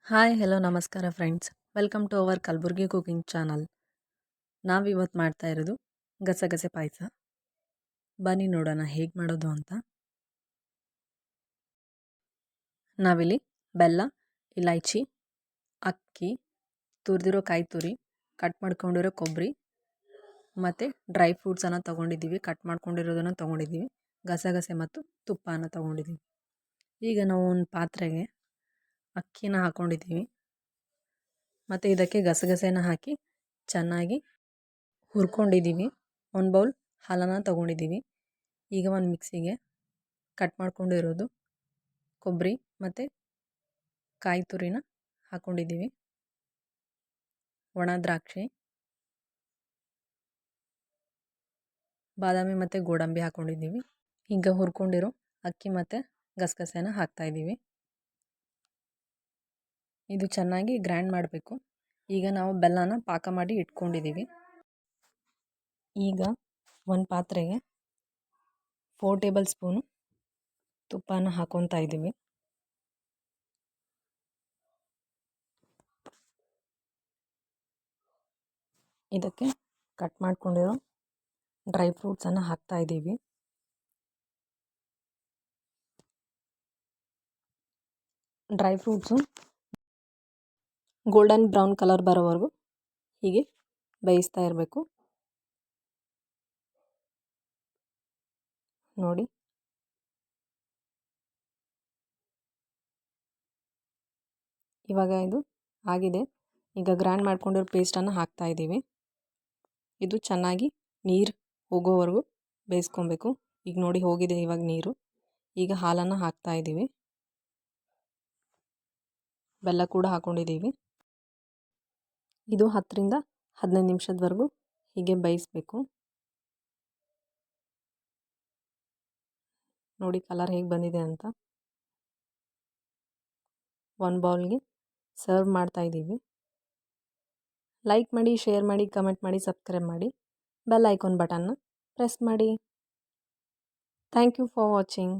Hi hello ನಮಸ್ಕಾರ friends, welcome to our Kalaburagi cooking channel. ನಾವಿವತ್ತು ಮಾಡ್ತಾ ಇರೋದು ಗಸಗಸೆ ಪಾಯಸ. ಬನ್ನಿ ನೋಡೋಣ ಹೇಗೆ ಮಾಡೋದು ಅಂತ. ನಾವಿಲ್ಲಿ ಬೆಲ್ಲ, ಇಲೈಚಿ, ಅಕ್ಕಿ, ತುರಿದಿರೋ ಕಾಯಿ ತುರಿ, ಕಟ್ ಮಾಡ್ಕೊಂಡಿರೋ ಕೊಬ್ಬರಿ ಮತ್ತು ಡ್ರೈ ಫ್ರೂಟ್ಸನ್ನು ತೊಗೊಂಡಿದ್ದೀವಿ. ಕಟ್ ಮಾಡ್ಕೊಂಡಿರೋದನ್ನು ತೊಗೊಂಡಿದ್ದೀವಿ. ಗಸಗಸೆ ಮತ್ತು ತುಪ್ಪನ ತೊಗೊಂಡಿದ್ದೀವಿ. ಈಗ ನಾವು ಒಂದು ಪಾತ್ರೆಗೆ ಅಕ್ಕಿನ ಹಾಕ್ಕೊಂಡಿದ್ದೀವಿ ಮತ್ತು ಇದಕ್ಕೆ ಗಸಗಸೆನ ಹಾಕಿ ಚೆನ್ನಾಗಿ ಹುರ್ಕೊಂಡಿದ್ದೀವಿ. ಒಂದು ಬೌಲ್ ಹಾಲನ್ನು ತೊಗೊಂಡಿದ್ದೀವಿ. ಈಗ ಒಂದು ಮಿಕ್ಸಿಗೆ ಕಟ್ ಮಾಡ್ಕೊಂಡಿರೋದು ಕೊಬ್ಬರಿ ಮತ್ತು ಕಾಯಿ ತುರಿನ ಹಾಕ್ಕೊಂಡಿದ್ದೀವಿ. ಒಣ ದ್ರಾಕ್ಷಿ, ಬಾದಾಮಿ ಮತ್ತು ಗೋಡಂಬಿ ಹಾಕ್ಕೊಂಡಿದ್ದೀವಿ. ಈಗ ಹುರ್ಕೊಂಡಿರೋ ಅಕ್ಕಿ ಮತ್ತು ಗಸಗಸೆನ ಹಾಕ್ತಾಯಿದ್ದೀವಿ. ಇದು ಚೆನ್ನಾಗಿ ಗ್ರೈಂಡ್ ಮಾಡಬೇಕು. ಈಗ ನಾವು ಬೆಲ್ಲನ ಪಾಕ ಮಾಡಿ ಇಟ್ಕೊಂಡಿದ್ದೀವಿ. ಈಗ ಒಂದು ಪಾತ್ರೆಗೆ 4 ಟೇಬಲ್ ಸ್ಪೂನು ತುಪ್ಪನ ಹಾಕ್ಕೊತಾ ಇದ್ದೀವಿ. ಇದಕ್ಕೆ ಕಟ್ ಮಾಡ್ಕೊಂಡಿರೋ ಡ್ರೈ ಫ್ರೂಟ್ಸನ್ನು ಹಾಕ್ತಾ ಇದ್ದೀವಿ. Dry fruits golden brown colour ಬರೋವರೆಗೂ ಹೀಗೆ ಬೇಯಿಸ್ತಾ ಇರಬೇಕು. ನೋಡಿ, ಇವಾಗ ಇದು ಆಗಿದೆ. ಈಗ ಗ್ರೈಂಡ್ ಮಾಡ್ಕೊಂಡಿರೋ ಪೇಸ್ಟನ್ನು ಹಾಕ್ತಾ ಇದ್ದೀವಿ. ಇದು ಚೆನ್ನಾಗಿ ನೀರು ಹೋಗೋವರೆಗೂ ಬೇಯಿಸ್ಕೊಬೇಕು. ಈಗ ನೋಡಿ ಹೋಗಿದೆ ಇವಾಗ ನೀರು. ಈಗ ಹಾಲನ್ನು ಹಾಕ್ತಾ ಇದ್ದೀವಿ. ಬೆಲ್ಲ ಕೂಡ ಹಾಕ್ಕೊಂಡಿದ್ದೀವಿ. ಇದು 10 ರಿಂದ 15 ನಿಮಿಷದವರೆಗೂ ಹೀಗೆ ಬೇಯಿಸಬೇಕು. ನೋಡಿ ಕಲರ್ ಹೇಗೆ ಬಂದಿದೆ ಅಂತ. ಒಂದು ಬೌಲ್ಗೆ ಸರ್ವ್ ಮಾಡ್ತಾ ಇದ್ದೀವಿ. ಲೈಕ್ ಮಾಡಿ, ಶೇರ್ ಮಾಡಿ, ಕಮೆಂಟ್ ಮಾಡಿ, ಸಬ್ಸ್ಕ್ರೈಬ್ ಮಾಡಿ, ಬೆಲ್ ಐಕಾನ್ ಬಟನ್ನ ಪ್ರೆಸ್ ಮಾಡಿ. Thank you for watching.